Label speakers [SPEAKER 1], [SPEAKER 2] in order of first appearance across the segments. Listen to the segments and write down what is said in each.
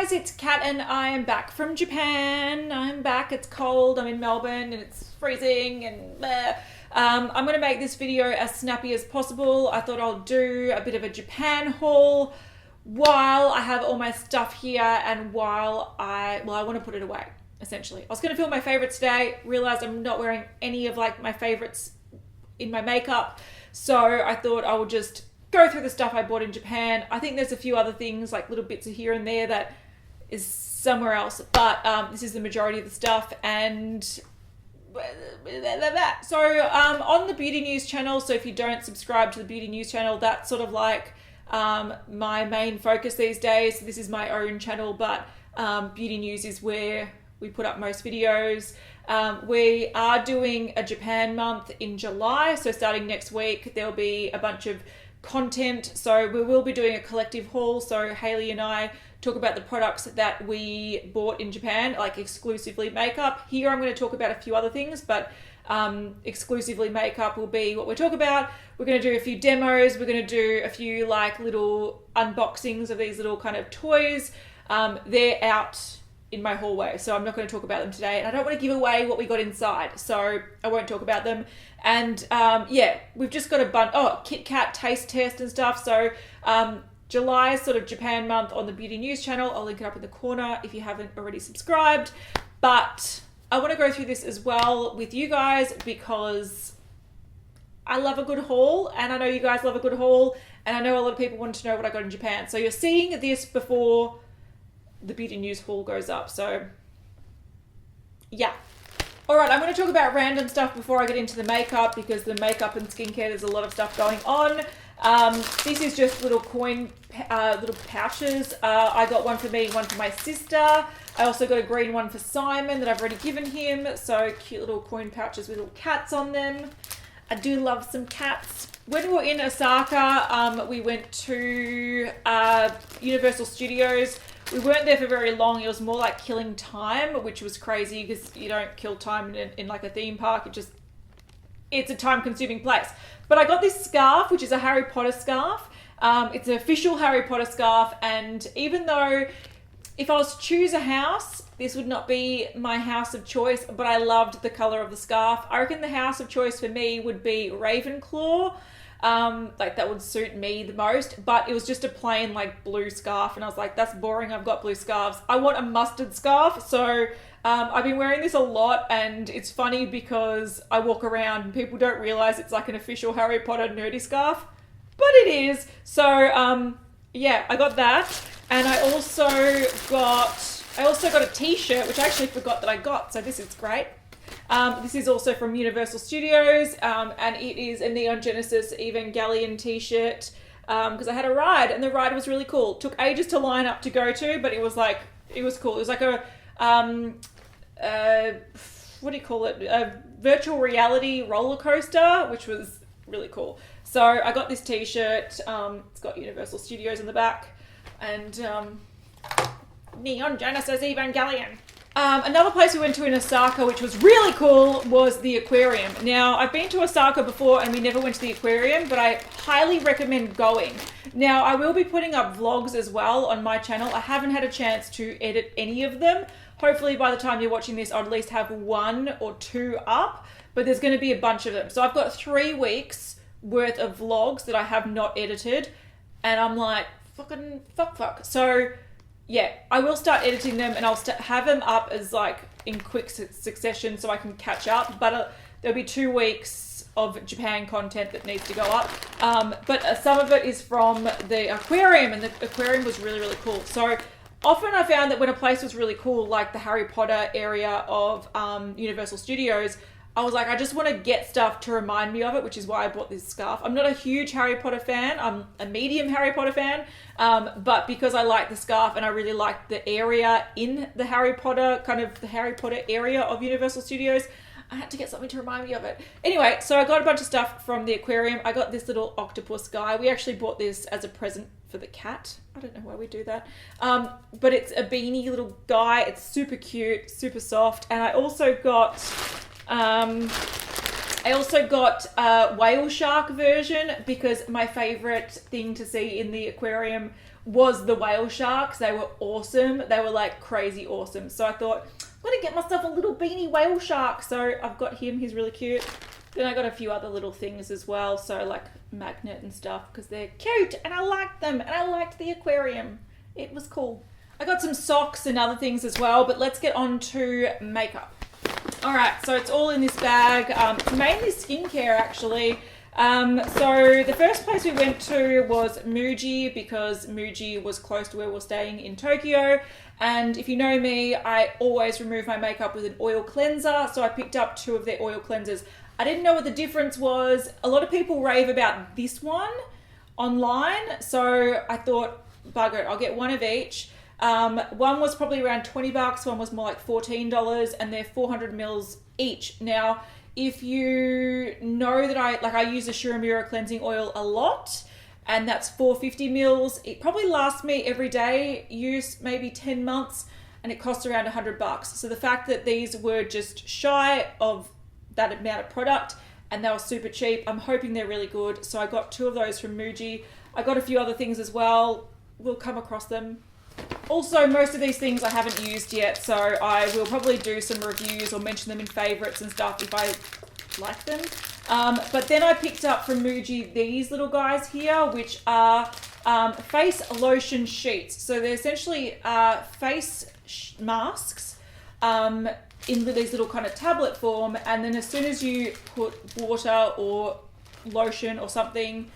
[SPEAKER 1] guys, it's Kat and I am back from Japan. I'm back, it's cold, I'm in Melbourne and it's freezing and I'm going to make this video as snappy as possible. I thought I'll do a bit of a Japan haul while I have all my stuff here and while I want to put it away, essentially. I was going to film my favorites today, realized I'm not wearing any of like my favorites in my makeup, so I thought I would just go through the stuff I bought in Japan. I think there's a few other things, like little bits of here and there that is somewhere else, but this is the majority of the stuff. And so on the beauty news channel, so if you don't subscribe to the beauty news channel, that's sort of like my main focus these days. This is my own channel, but beauty news is where we put up most videos. We are doing a Japan month in July, so starting next week there'll be a bunch of content. So we will be doing a collective haul, so Hayley and I talk about the products that we bought in Japan, like exclusively makeup. Here I'm going to talk about a few other things, but exclusively makeup will be what we talk about. We're going to do a few demos, we're going to do a few like little unboxings of these little kind of toys. They're out in my hallway, so I'm not going to talk about them today, and I don't want to give away what we got inside, so I won't talk about them. And yeah, we've just got a bunch, Kit Kat taste test and stuff. So July is sort of Japan month on the beauty news channel. I'll link it up in the corner if you haven't already subscribed. But I want to go through this as well with you guys because I love a good haul, and I know you guys love a good haul, and I know a lot of people want to know what I got in Japan. So you're seeing this before the beauty news haul goes up, so yeah. All right, I'm going to talk about random stuff before I get into the makeup, because the makeup and skincare, there's a lot of stuff going on. This is just little coin, little pouches. I got one for me, one for my sister. I also got a green one for Simon that I've already given him. So cute little coin pouches with little cats on them. I do love some cats. When we were in Osaka, we went to Universal Studios. We weren't there for very long. It was more like killing time, which was crazy because you don't kill time in like a theme park. It's a time-consuming place. But I got this scarf, which is a Harry Potter scarf. It's an official Harry Potter scarf, and even though if I was to choose a house, this would not be my house of choice, but I loved the color of the scarf. I reckon the house of choice for me would be Ravenclaw. Like that would suit me the most, but it was just a plain like blue scarf, and I was like, that's boring, I've got blue scarves. I want a mustard scarf. So I've been wearing this a lot, and it's funny because I walk around and people don't realize it's like an official Harry Potter nerdy scarf, but it is. So yeah, I got that, and I also got a t-shirt, which I actually forgot that I got, so this is great. This is also from Universal Studios, and it is a Neon Genesis Evangelion t-shirt, because I had a ride, and the ride was really cool. It took ages to line up to go to, but it was cool. It was like a, what do you call it? A virtual reality roller coaster, which was really cool. So I got this t-shirt, it's got Universal Studios on the back, and Neon Genesis Evangelion. Another place we went to in Osaka, which was really cool, was the aquarium. Now, I've been to Osaka before and we never went to the aquarium, but I highly recommend going. Now, I will be putting up vlogs as well on my channel. I haven't had a chance to edit any of them. Hopefully by the time you're watching this, I'll at least have 1 or 2 up, but there's going to be a bunch of them. So I've got 3 weeks worth of vlogs that I have not edited, and I'm like, fucking fuck. So yeah, I will start editing them, and I'll have them up as like in quick succession so I can catch up. But there'll be 2 weeks of Japan content that needs to go up. But some of it is from the aquarium, and the aquarium was really, really cool. So often I found that when a place was really cool, like the Harry Potter area of Universal Studios, I was like, I just want to get stuff to remind me of it, which is why I bought this scarf. I'm not a huge Harry Potter fan. I'm a medium Harry Potter fan. But because I like the scarf and I really like the area in the Harry Potter area of Universal Studios, I had to get something to remind me of it. Anyway, so I got a bunch of stuff from the aquarium. I got this little octopus guy. We actually bought this as a present for the cat. I don't know why we do that. But it's a beanie little guy. It's super cute, super soft. And I also got a whale shark version, because my favorite thing to see in the aquarium was the whale sharks. They were awesome. They were like crazy awesome. So I thought, I'm going to get myself a little beanie whale shark. So I've got him. He's really cute. Then I got a few other little things as well. So like magnet and stuff because they're cute and I liked them and I liked the aquarium. It was cool. I got some socks and other things as well, but let's get on to makeup. All right, so it's all in this bag. It's mainly skincare actually. So the first place we went to was Muji because Muji was close to where we're staying in Tokyo. And if you know me, I always remove my makeup with an oil cleanser. So I picked up 2 of their oil cleansers. I didn't know what the difference was. A lot of people rave about this one online. So I thought, bugger it, I'll get 1 of each. One was probably around $20, one was more like $14, and they're 400 mils each. Now, if you know that I use the Shiramura cleansing oil a lot, and that's 450 mils. It probably lasts me every day use, maybe 10 months, and it costs around $100. So the fact that these were just shy of that amount of product and they were super cheap, I'm hoping they're really good. So I got 2 of those from Muji. I got a few other things as well. We'll come across them. Also, most of these things I haven't used yet, so I will probably do some reviews or mention them in favorites and stuff if I like them. But then I picked up from Muji these little guys here, which are face lotion sheets. So they're essentially face masks in these little kind of tablet form, and then as soon as you put water or lotion or something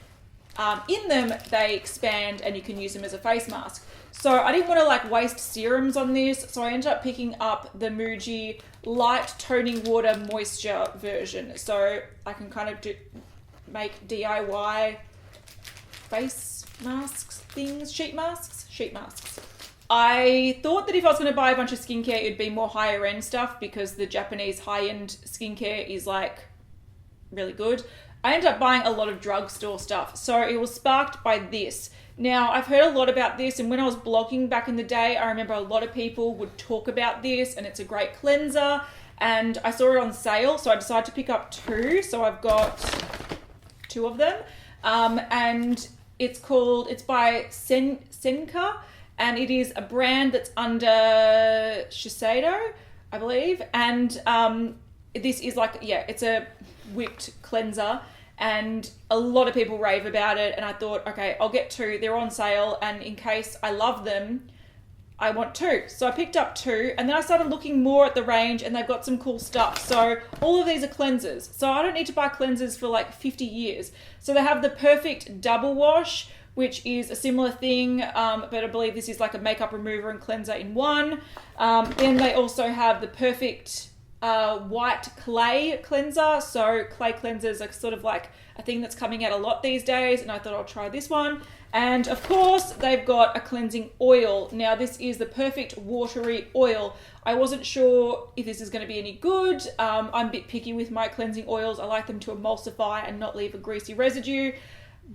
[SPEAKER 1] in them, they expand and you can use them as a face mask. So I didn't want to like waste serums on this, so I ended up picking up the Muji light toning water moisture version. So I can kind of make DIY face masks things, sheet masks. I thought that if I was going to buy a bunch of skincare, it'd be more higher end stuff because the Japanese high end skincare is like really good. I ended up buying a lot of drugstore stuff. So it was sparked by this. Now, I've heard a lot about this, and when I was blogging back in the day, I remember a lot of people would talk about this, and it's a great cleanser, and I saw it on sale, so I decided to pick up 2, so I've got 2 of them, and it's by Senka, and it is a brand that's under Shiseido, I believe, and this is like, yeah, it's a whipped cleanser, and a lot of people rave about it, and I thought, okay, I'll get 2. They're on sale, and in case I love them, I want 2. So I picked up 2, and then I started looking more at the range, and they've got some cool stuff. So all of these are cleansers. So I don't need to buy cleansers for like 50 years. So they have the Perfect Double Wash, which is a similar thing, but I believe this is like a makeup remover and cleanser in one. Then they also have the Perfect white clay cleanser. So clay cleansers are sort of like a thing that's coming out a lot these days, and I thought I'll try this one. And of course they've got a cleansing oil. Now this is the Perfect Watery Oil. I wasn't sure if this is going to be any good. I'm a bit picky with my cleansing oils. I like them to emulsify and not leave a greasy residue,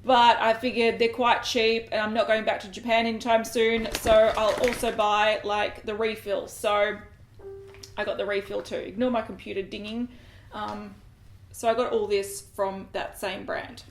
[SPEAKER 1] but I figured they're quite cheap and I'm not going back to Japan anytime soon, so I'll also buy like the refill. So I got the refill too. Ignore my computer dinging. So I got all this from that same brand.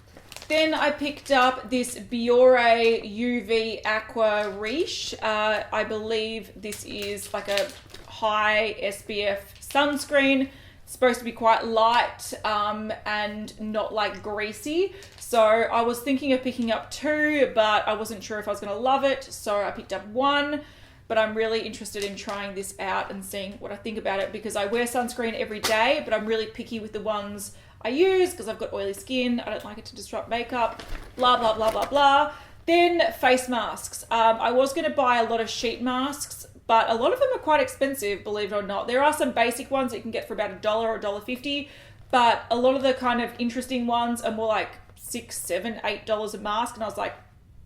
[SPEAKER 1] Then I picked up this Biore UV Aqua Riche. I believe this is like a high SPF sunscreen. It's supposed to be quite light and not like greasy. So I was thinking of picking up 2, but I wasn't sure if I was going to love it. So I picked up 1. But I'm really interested in trying this out and seeing what I think about it, because I wear sunscreen every day, but I'm really picky with the ones I use because I've got oily skin. I don't like it to disrupt makeup, blah, blah, blah, blah, blah. Then face masks. I was going to buy a lot of sheet masks, but a lot of them are quite expensive, believe it or not. There are some basic ones that you can get for about $1 or $1.50, but a lot of the kind of interesting ones are more like $6, $7, $8 a mask, and I was like,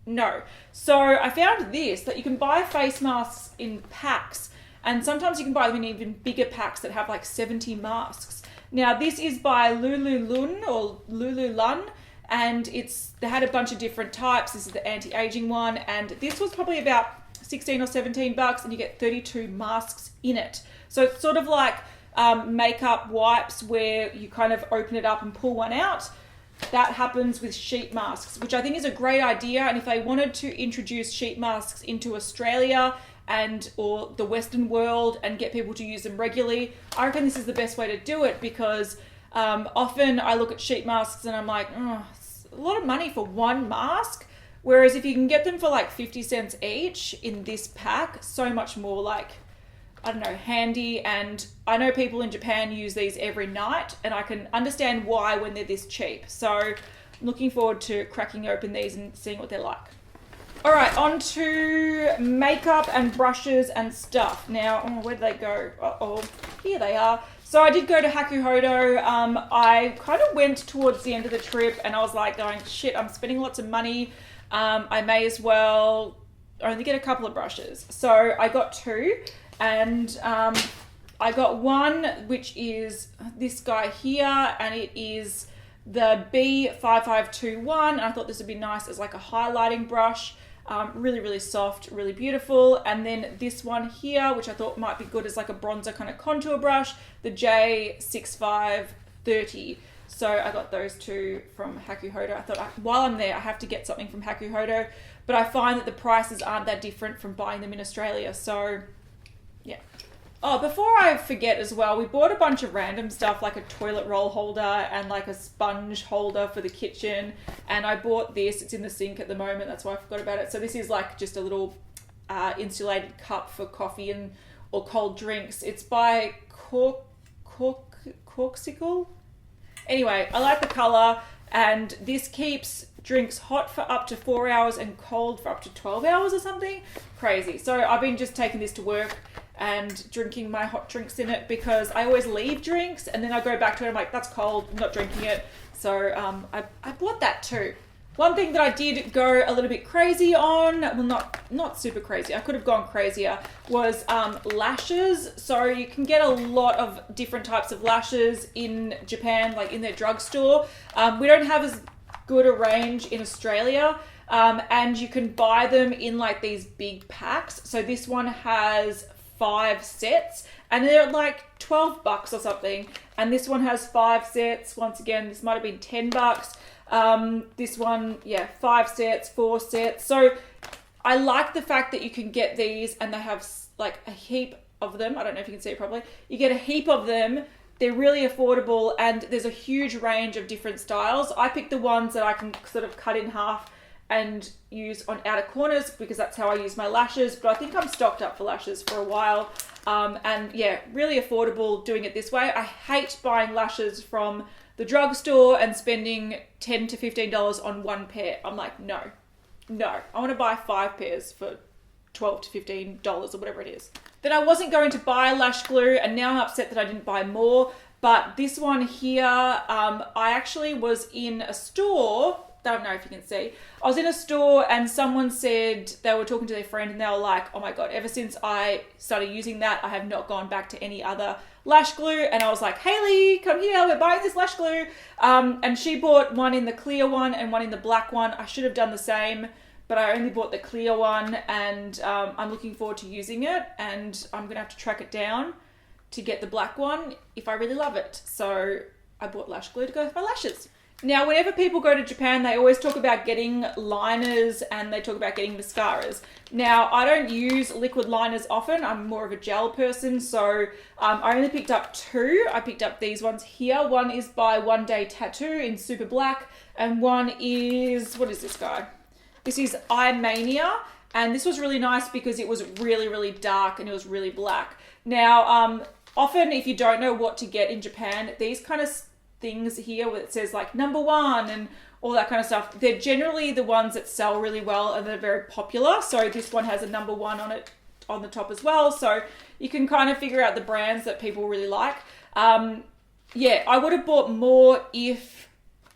[SPEAKER 1] no. So I found this, that you can buy face masks in packs, and sometimes you can buy them in even bigger packs that have like 70 masks. Now this is by Lululun, and they had a bunch of different types. This is the anti-aging one, and this was probably about 16 or 17 bucks, and you get 32 masks in it. So it's sort of like makeup wipes where you kind of open it up and pull one out. that happens with sheet masks, which I think is a great idea. And if they wanted to introduce sheet masks into Australia or the Western world and get people to use them regularly, I reckon this is the best way to do it, because often I look at sheet masks and I'm like, oh, it's a lot of money for one mask. Whereas if you can get them for like 50 cents each in this pack, so much more like, I don't know, handy. And I know people in Japan use these every night, and I can understand why when they're this cheap. So I'm looking forward to cracking open these and seeing what they're like. All right, on to makeup and brushes and stuff. Now, where did they go? Uh-oh, here they are. So I did go to Hakuhodo. I kind of went towards the end of the trip and I was like going, shit, I'm spending lots of money. I may as well only get a couple of brushes. So I got two, and I got one which is this guy here, and it is the B5521. I thought this would be nice as like a highlighting brush. Really, really soft, really beautiful. And then this one here, which I thought might be good as like a bronzer kind of contour brush, the J6530. So I got those two from Hakuhodo. I thought while I'm there, I have to get something from Hakuhodo, but I find that the prices aren't that different from buying them in Australia. So yeah. Oh, before I forget as well, we bought a bunch of random stuff like a toilet roll holder and like a sponge holder for the kitchen. And I bought this, it's in the sink at the moment, that's why I forgot about it. So this is like just a little insulated cup for coffee or cold drinks. It's by Corksicle. Anyway, I like the color, and this keeps drinks hot for up to 4 hours and cold for up to 12 hours or something. Crazy. So I've been just taking this to work and drinking my hot drinks in it, because I always leave drinks and then I go back to it, I'm like, that's cold, I'm not drinking it. So I bought that too. One thing that I did go a little bit crazy on, well, not super crazy, I could have gone crazier, was lashes. So you can get a lot of different types of lashes in Japan, like in their drugstore. We don't have as good a range in Australia, and you can buy them in like these big packs. So this one has 5 sets and they're like $12 or something. And this one has 5 sets. Once again, this might have been $10. This one, yeah, 5 sets, 4 sets. So I like the fact that you can get these and they have like a heap of them. I don't know if you can see it properly. You get a heap of them. They're really affordable, and there's a huge range of different styles. I picked the ones that I can sort of cut in half and use on outer corners, because that's how I use my lashes. But I think I'm stocked up for lashes for a while. And yeah, really affordable doing it this way. I hate buying lashes from the drugstore and spending $10 to $15 on one pair. I'm like, no, I want to buy 5 pairs for $12 to $15 or whatever it is. Then I wasn't going to buy lash glue, and now I'm upset that I didn't buy more. But this one here, I actually was in a store. Don't know if you can see. I was in a store and someone said they were talking to their friend and they were like, oh my God, ever since I started using that, I have not gone back to any other lash glue. And I was like, Haley, come here, we're buying this lash glue. And she bought one in the clear one and one in the black one. I should have done the same, but I only bought the clear one, and I'm looking forward to using it, and I'm gonna have to track it down to get the black one if I really love it. So I bought lash glue to go with my lashes. Now, whenever people go to Japan, they always talk about getting liners and they talk about getting mascaras. Now, I don't use liquid liners often. I'm more of a gel person, so I only picked up 2. I picked up these ones here. One is by One Day Tattoo in super black, and one is, what is this guy? This is Eye Mania, and this was really nice because it was really, really dark and it was really black. Now, often if you don't know what to get in Japan, these kind of things here where it says like #1 and all that kind of stuff, they're generally the ones that sell really well and they're very popular. So this one has a #1 on it on the top as well, so you can kind of figure out the brands that people really like. Yeah, I would have bought more if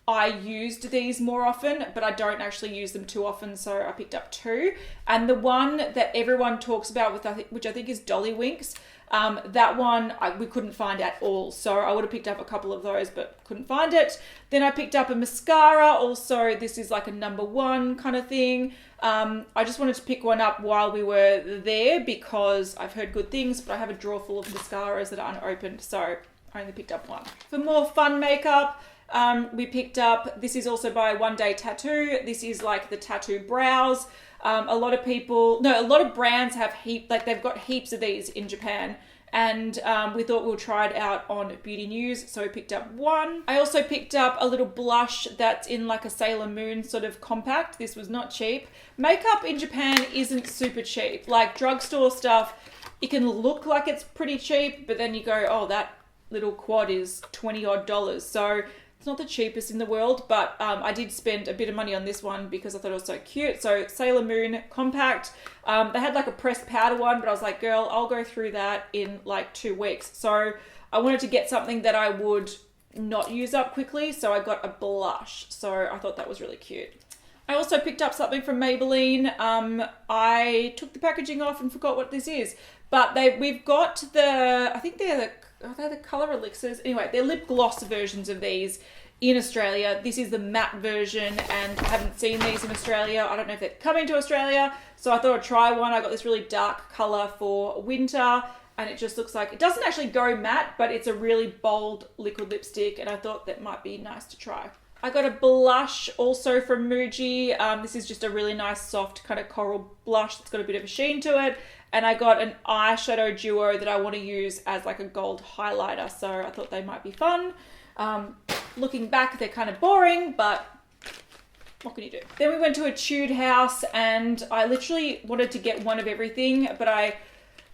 [SPEAKER 1] I used these more often, but I don't actually use them too often, so I picked up 2. And the one that everyone talks about, which I think is Dolly Winks, that one we couldn't find at all, so I would have picked up a couple of those but couldn't find it. Then I picked up a mascara, also this is like a #1 kind of thing. I just wanted to pick one up while we were there because I've heard good things, but I have a drawer full of mascaras that are unopened, so I only picked up one. For more fun makeup We picked up, this is also by One Day Tattoo. This is like the tattoo brows. A lot of brands have they've got heaps of these in Japan. And we thought we'll try it out on Beauty News, so we picked up one. I also picked up a little blush that's in like a Sailor Moon sort of compact. This was not cheap. Makeup in Japan isn't super cheap. Like drugstore stuff, it can look like it's pretty cheap, but then you go, oh, that little quad is $20 odd. So it's not the cheapest in the world, but I did spend a bit of money on this one because I thought it was so cute. So Sailor Moon compact. They had like a pressed powder one, but I was like, girl, I'll go through that in like 2 weeks. So I wanted to get something that I would not use up quickly. So I got a blush. So I thought that was really cute. I also picked up something from Maybelline. I took the packaging off and forgot what this is, but we've got I think they're the Colour Elixirs. Anyway, they're lip gloss versions of these in Australia. This is the matte version, and I haven't seen these in Australia. I don't know if they're coming to Australia, so I thought I'd try one. I got this really dark colour for winter, and it just looks like, it doesn't actually go matte, but it's a really bold liquid lipstick, and I thought that might be nice to try. I got a blush also from Muji. This is just a really nice soft kind of coral blush that's got a bit of a sheen to it. And I got an eyeshadow duo that I want to use as like a gold highlighter. So I thought they might be fun. Looking back, they're kind of boring, but what can you do? Then we went to a Tude house and I literally wanted to get one of everything, but I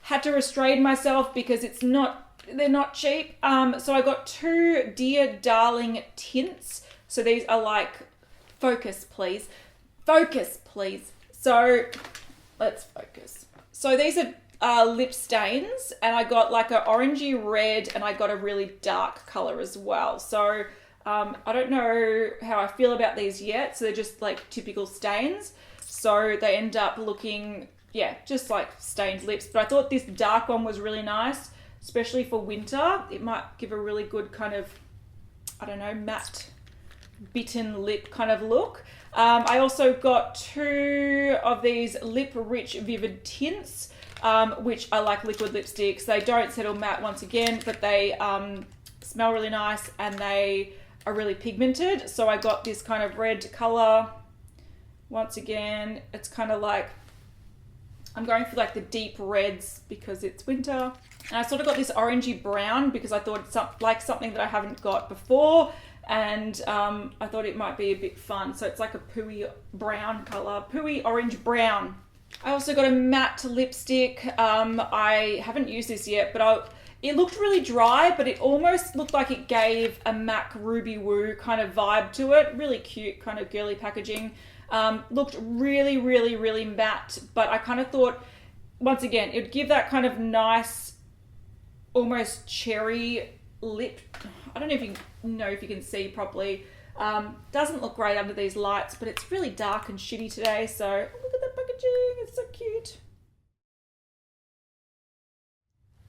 [SPEAKER 1] had to restrain myself because they're not cheap. So I got 2 Dear Darling tints. So these are like, focus please. Focus please. So let's focus. So these are lip stains, and I got like an orangey red, and I got a really dark color as well. So I don't know how I feel about these yet. So they're just like typical stains. So they end up looking, yeah, just like stained lips. But I thought this dark one was really nice, especially for winter. It might give a really good kind of, I don't know, matte bitten lip kind of look. I also got 2 of these Lip Rich Vivid tints, which I like liquid lipsticks. They don't settle matte once again, but they smell really nice and they are really pigmented. So I got this kind of red color. Once again, it's kind of like, I'm going for like the deep reds because it's winter. And I sort of got this orangey brown because I thought it's like something that I haven't got before. And I thought it might be a bit fun. So it's like a pooey brown color, pooey orange brown. I also got a matte lipstick. I haven't used this yet, but it looked really dry, but it almost looked like it gave a MAC Ruby Woo kind of vibe to it. Really cute, kind of girly packaging. Looked really, really, really matte, but I kind of thought, once again, it would give that kind of nice, almost cherry lip. I don't know if you can see properly. Doesn't look great under these lights, but it's really dark and shitty today. So look at the packaging, it's so cute.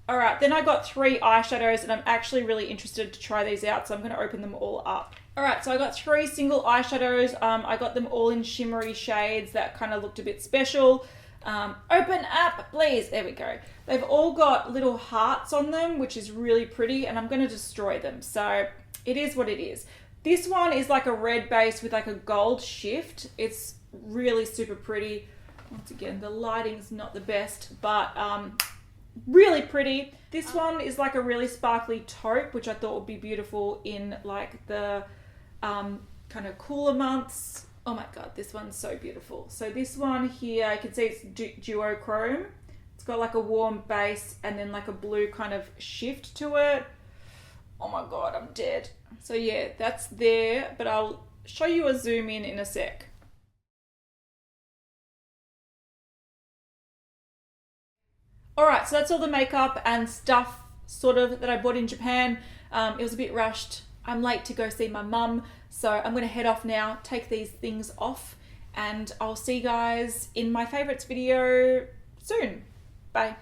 [SPEAKER 1] All right, then I got 3 eyeshadows and I'm actually really interested to try these out. So I'm gonna open them all up. All right, so I got 3 single eyeshadows. I got them all in shimmery shades that kind of looked a bit special. Open up, please. There we go. They've all got little hearts on them, which is really pretty, and I'm going to destroy them. So it is what it is. This one is like a red base with like a gold shift. It's really super pretty. Once again, the lighting's not the best, but really pretty. This one is like a really sparkly taupe, which I thought would be beautiful in like the kind of cooler months. Oh my god, this one's so beautiful. So this one here, you can see it's duochrome. It's got like a warm base and then like a blue kind of shift to it. Oh my god, I'm dead. So yeah, that's there, but I'll show you a zoom in a sec. All right, so that's all the makeup and stuff sort of that I bought in Japan. It was a bit rushed. I'm late to go see my mum, so I'm gonna head off now, take these things off, and I'll see you guys in my favorites video soon. Bye.